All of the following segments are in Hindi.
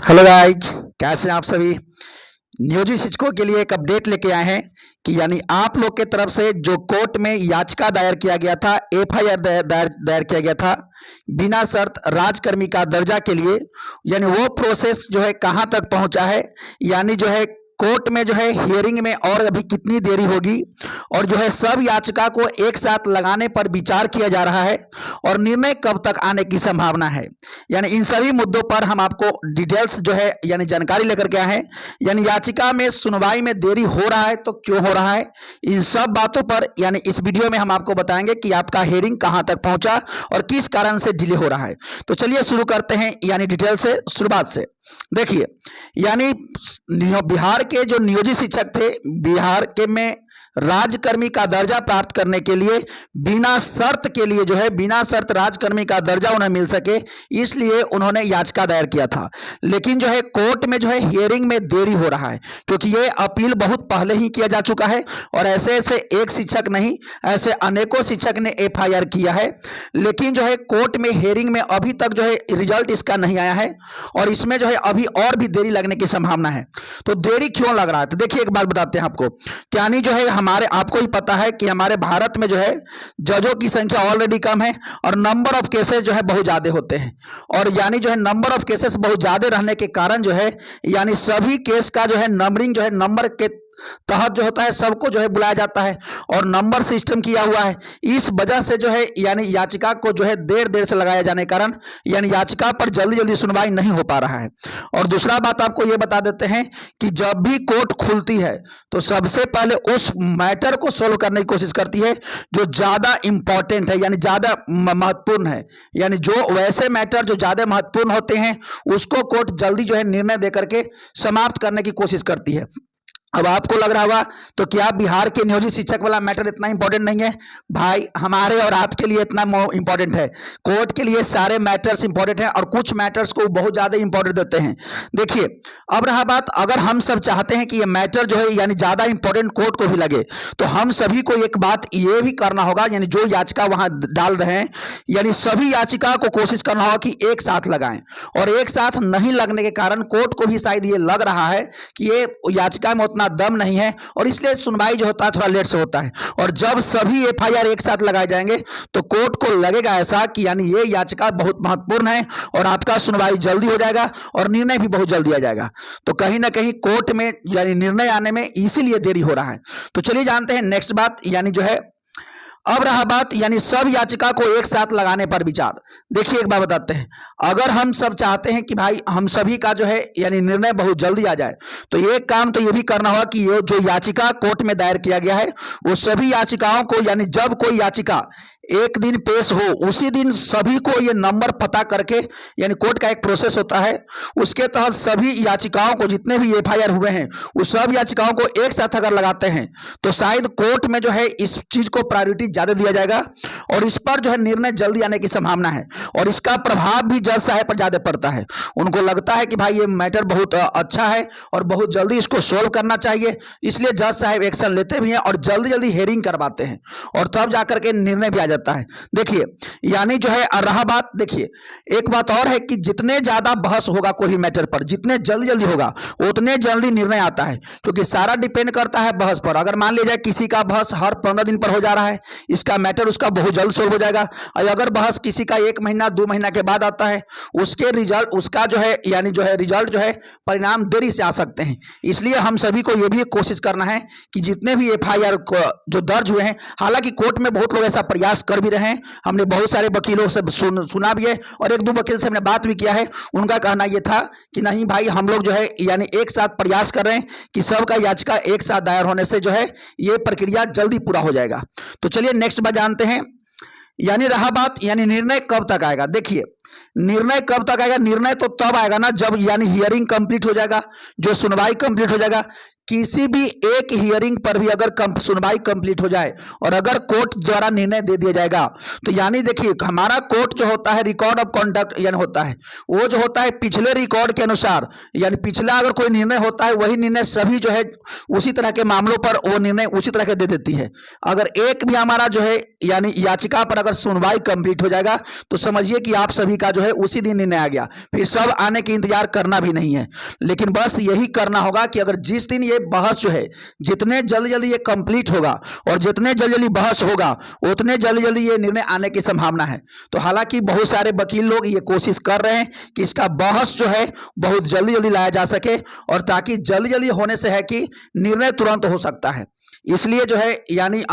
हेलो गाइज, कैसे हैं आप सभी। नियोजित शिक्षकों के लिए एक अपडेट लेके आए हैं कि यानी आप लोग के तरफ से जो कोर्ट में याचिका दायर किया गया था, एफआईआर दायर किया गया था बिना शर्त राजकर्मी का दर्जा के लिए, यानी वो प्रोसेस जो है कहाँ तक पहुंचा है, यानी जो है कोर्ट में जो है हियरिंग में और अभी कितनी देरी होगी, और जो है सब याचिका को एक साथ लगाने पर विचार किया जा रहा है और निर्णय कब तक आने की संभावना है। यानी इन सभी मुद्दों पर हम आपको डिटेल्स जो है यानी जानकारी लेकर के आए हैं। यानी याचिका में सुनवाई में देरी हो रहा है तो क्यों हो रहा है, इन सब बातों पर यानी इस वीडियो में हम आपको बताएंगे कि आपका हियरिंग कहां तक पहुंचा और किस कारण से डिले हो रहा है। तो चलिए शुरू करते हैं यानी डिटेल से, शुरुआत से। देखिए, यानी बिहार के जो नियोजित शिक्षक थे, बिहार के में राजकर्मी का दर्जा प्राप्त करने के लिए बिना शर्त के लिए जो है बिना शर्त राजकर्मी का दर्जा उन्हें मिल सके, इसलिए उन्होंने याचिका दायर किया था। लेकिन जो है कोर्ट में जो है हियरिंग में देरी हो रहा है, क्योंकि ये अपील बहुत पहले ही किया जा चुका है और ऐसे ऐसे एक शिक्षक नहीं, ऐसे अनेकों शिक्षक ने एफआईआर किया है। लेकिन जो है कोर्ट में हियरिंग में अभी तक जो है रिजल्ट इसका नहीं आया है और इसमें जो है अभी और भी देरी लगने की संभावना है। तो देरी क्यों लग रहा है, तो देखिए एक बात बताते हैं आपको। यानी जो है हमारे, आपको ही पता है कि हमारे भारत में जो है जजों की संख्या ऑलरेडी कम है और नंबर ऑफ केसेस जो है बहुत ज्यादा होते हैं, और यानी जो है नंबर ऑफ केसेस बहुत ज्यादा रहने के कारण जो है यानी सभी केस का जो है नंबरिंग जो है नंबर के तहत जो होता है सबको जो है बुलाया जाता है और नंबर सिस्टम किया हुआ है। इस वजह से जो है यानी याचिका को जो है देर से लगाया जाने के कारण यानी याचिका पर जल्दी जल्दी सुनवाई नहीं हो पा रहा है। और दूसरा बात आपको यह बता देते हैं कि जब भी कोर्ट खुलती है तो सबसे पहले उस मैटर को सोल्व करने की कोशिश करती है जो ज्यादा इंपॉर्टेंट है, यानी ज्यादा महत्वपूर्ण है। यानी जो वैसे मैटर जो ज्यादा महत्वपूर्ण होते हैं उसको कोर्ट जल्दी जो है निर्णय देकर के समाप्त करने की कोशिश करती है। अब आपको लग रहा होगा तो क्या बिहार के नियोजित शिक्षक वाला मैटर इतना इंपॉर्टेंट नहीं है? भाई, हमारे और आपके लिए इतना इंपॉर्टेंट है। कोर्ट के लिए सारे मैटर्स इंपॉर्टेंट है और कुछ मैटर्स को बहुत ज्यादा इंपॉर्टेंट देते हैं। देखिए, अब रहा बात, अगर हम सब चाहते हैं कि ये मैटर जो है यानी ज्यादा इंपॉर्टेंट कोर्ट को भी लगे, तो हम सभी को एक बात ये भी करना होगा, यानी जो याचिका वहां डाल रहे हैं यानी सभी याचिका को कोशिश करना होगा कि एक साथ लगाएं। और एक साथ नहीं लगने के कारण कोर्ट को भी शायद ये लग रहा है कि ये याचिका में दम नहीं है और इसलिए सुनवाई जो होता है थोड़ा लेट से होता है। और जब सभी एफआईआर एक साथ लगाए जाएंगे तो कोर्ट को लगेगा ऐसा कि यानी ये याचिका बहुत महत्वपूर्ण है और आपका सुनवाई जल्दी हो जाएगा और निर्णय भी बहुत जल्दी आ जाएगा। तो कहीं ना कहीं कोर्ट में यानी निर्णय आने में इसीलिए देरी हो रहा है। तो चलिए जानते हैं नेक्स्ट बात, यानी जो है अब रहा बात यानी सब याचिका को एक साथ लगाने पर विचार। देखिए एक बात बताते हैं, अगर हम सब चाहते हैं कि भाई हम सभी का जो है यानी निर्णय बहुत जल्दी आ जाए, तो एक काम तो ये भी करना होगा कि ये जो याचिका कोर्ट में दायर किया गया है वो सभी याचिकाओं को, यानी जब कोई याचिका एक दिन पेश हो उसी दिन सभी को ये नंबर पता करके, यानी कोर्ट का एक प्रोसेस होता है, उसके तहत सभी याचिकाओं को, जितने भी एफआईआर हुए हैं उस सब याचिकाओं को एक साथ अगर लगाते हैं तो शायद कोर्ट में जो है इस चीज को प्रायोरिटी ज्यादा दिया जाएगा और इस पर जो है निर्णय जल्दी आने की संभावना है और इसका प्रभाव भी जज साहब पर ज्यादा पड़ता है। उनको लगता है कि भाई ये मैटर बहुत अच्छा है और बहुत जल्दी इसको सोल्व करना चाहिए, इसलिए जज साहब एक्शन लेते भी हैं और जल्दी जल्दी हेयरिंग करवाते हैं और तब जाकर के निर्णय भी आ जाता है। देखिए, यानी जो है रहा बात, देखिए एक बात और है कि जितने ज्यादा बहस होगा कोई भी मैटर पर, जितने जल्दी जल्दी होगा उतने जल्दी निर्णय आता है, क्योंकि सारा डिपेंड करता है बहस पर। अगर मान लिया जाए किसी का बहस हर 15 दिन पर हो जा रहा है, इसका मैटर उसका बहुत जल्द सोल्व हो जाएगा। और अगर बहस किसी का 1 महीना 2 महीना के बाद आता है, उसके रिजल्ट, उसका जो है यानी जो है रिजल्ट जो है परिणाम देरी से आ सकते हैं। इसलिए हम सभी को यह भी कोशिश करना है कि जितने भी एफआईआर जो दर्ज हुए हैं, हालांकि कोर्ट में बहुत लोग ऐसा प्रयास कर भी रहे हैं, हमने बहुत सारे वकीलों से सुना भी है और 1-2 वकील से हमने बात भी किया है, उनका कहना यह था कि नहीं भाई, हम लोग जो है यानी एक साथ प्रयास कर रहे हैं कि सबका याचिका एक साथ दायर होने से जो है ये प्रक्रिया जल्दी पूरा हो जाएगा। तो चलिए नेक्स्ट बात जानते हैं, यानी रहा बात यानी निर्णय कब तक आएगा। देखिए, निर्णय कब तक आएगा, निर्णय तो तब आएगा ना जब यानी हियरिंग कंप्लीट हो जाएगा, जो सुनवाई कंप्लीट हो जाएगा। किसी भी एक हियरिंग पर भी अगर सुनवाई कंप्लीट हो जाए और अगर कोर्ट द्वारा निर्णय दे दिया जाएगा, तो यानी देखिए हमारा कोर्ट जो होता है रिकॉर्ड ऑफ कॉन्डक्ट यानी होता है, वो जो होता है पिछले रिकॉर्ड के अनुसार, यानी पिछला अगर कोई निर्णय होता है वही निर्णय सभी जो है उसी तरह के मामलों पर वो निर्णय उसी तरह के दे देती है। अगर एक भी हमारा जो है यानी याचिका पर अगर सुनवाई कंप्लीट हो जाएगा तो समझिए कि आप सभी का जो है उसी दिन निर्णय आ गया, फिर सब आने की इंतजार करना भी नहीं है। लेकिन बस यही करना होगा कि अगर जिस दिन ये बहस जो है जितने जल्दी जल्दी ये कंप्लीट होगा और जितने जल्दी जल्दी बहस होगा उतने जल्दी जल्दी ये निर्णय आने की संभावना है। तो हालांकि बहुत सारे वकील लोग ये कोशिश कर रहे हैं कि इसका बहस जो है बहुत जल्दी जल्दी लाया जा सके, और ताकि जल्दी जल्दी होने से है कि निर्णय तुरंत हो सकता है। इसलिए जो है यानी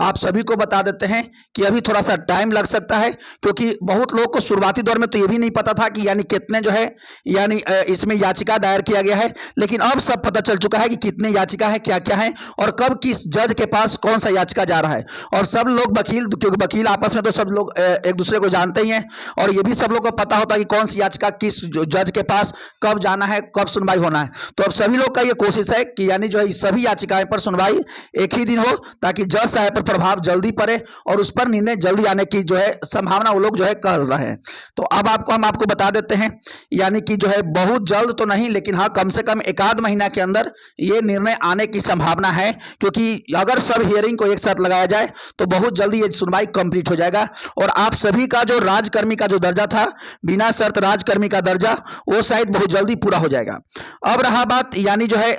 आप सभी को बता देते हैं कि अभी थोड़ा सा टाइम लग सकता है, क्योंकि बहुत लोग को शुरुआती दौर में तो ये भी नहीं पता था कि यानी कितने जो है यानी इसमें याचिका दायर किया गया है। लेकिन अब सब पता चल चुका है कि कितने याचिका है, क्या क्या है, और कब किस जज के पास कौन सा याचिका जा रहा है। और सब लोग वकील, क्योंकि वकील आपस में तो सब लोग एक दूसरे को जानते ही हैं, और ये भी सब लोग को पता होता है कि कौन सी याचिका किस जज के पास कब जाना है, कब सुनवाई होना है। तो अब सभी लोग का ये कोशिश है कि यानी जो है सभी याचिकाएं पर सुनवाई एक ही दिन हो, ताकि जज साहब पर प्रभाव जल्दी पड़े और उस पर निर्णय जल्दी आने की जो है संभावना वो लोग जो है कर रहे हैं। तो अब हम आपको बता देते हैं, यानी कि जो है बहुत जल्द तो नहीं, लेकिन हाँ कम से कम एक आध महीना के अंदर ये निर्णय आने की संभावना है, क्योंकि अगर सब हियरिंग को एक साथ लगाया जाए तो बहुत जल्दी ये सुनवाई कंप्लीट हो जाएगा। और आप सभी का जो राजकर्मी का जो दर्जा था, बिना शर्त राजकर्मी का दर्जा, वो शायद बहुत जल्दी पूरा हो जाएगा। अब रहा बात यानी जो है,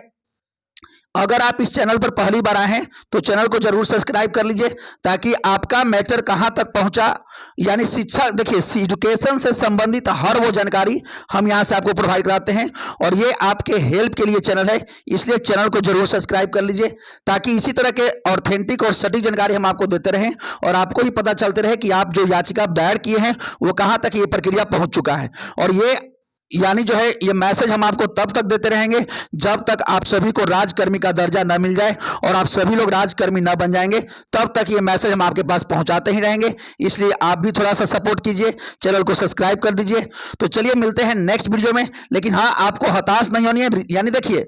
अगर आप इस चैनल पर पहली बार आए हैं तो चैनल को जरूर सब्सक्राइब कर लीजिए, ताकि आपका मैटर कहां तक पहुंचा, यानी शिक्षा, देखिए एजुकेशन से संबंधित हर वो जानकारी हम यहां से आपको प्रोवाइड कराते हैं, और ये आपके हेल्प के लिए चैनल है। इसलिए चैनल को जरूर सब्सक्राइब कर लीजिए, ताकि इसी तरह के ऑथेंटिक और सटीक जानकारी हम आपको देते रहें, और आपको ही पता चलते रहे कि आप जो याचिका दायर किए हैं वो कहां तक ये प्रक्रिया पहुंच चुका है। और ये यानी जो है ये मैसेज हम आपको तब तक देते रहेंगे जब तक आप सभी को राजकर्मी का दर्जा न मिल जाए और आप सभी लोग राजकर्मी न बन जाएंगे, तब तक ये मैसेज हम आपके पास पहुंचाते ही रहेंगे। इसलिए आप भी थोड़ा सा सपोर्ट कीजिए, चैनल को सब्सक्राइब कर दीजिए। तो चलिए मिलते हैं नेक्स्ट वीडियो में। लेकिन हाँ, आपको हताश नहीं होनी है। यानी देखिए,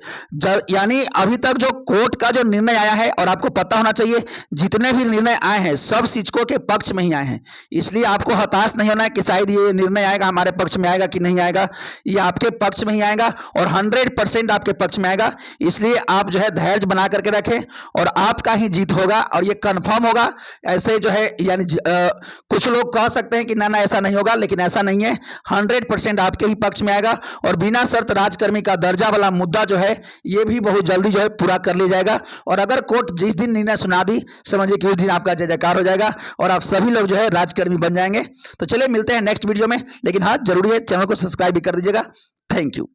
यानी अभी तक जो कोर्ट का जो निर्णय आया है, और आपको पता होना चाहिए जितने भी निर्णय आए हैं सब शिक्षकों के पक्ष में ही आए हैं। इसलिए आपको हताश नहीं होना है कि शायद ये निर्णय आएगा हमारे पक्ष में आएगा कि नहीं आएगा। ये आपके पक्ष में ही आएगा और 100% आपके पक्ष में आएगा। इसलिए आप जो है धैर्य बना करके रखें और आपका ही जीत होगा, और ये कंफर्म होगा। ऐसे जो है यानी कुछ लोग कह सकते हैं कि ना ऐसा नहीं होगा, लेकिन ऐसा नहीं है। 100% आपके ही पक्ष में आएगा, और बिना शर्त राजकर्मी का दर्जा वाला मुद्दा जो है ये भी बहुत जल्दी जो है पूरा कर लिया जाएगा। और अगर कोर्ट जिस दिन निर्णय सुना दी, समझिए कि उस दिन आपका जय जयकार हो जाएगा और आप सभी लोग जो है राजकर्मी बन जाएंगे। तो चलिए मिलते हैं नेक्स्ट वीडियो में। लेकिन हाँ, जरूरी है चैनल को सब्सक्राइब भी कर दीजिएगा। Thank you.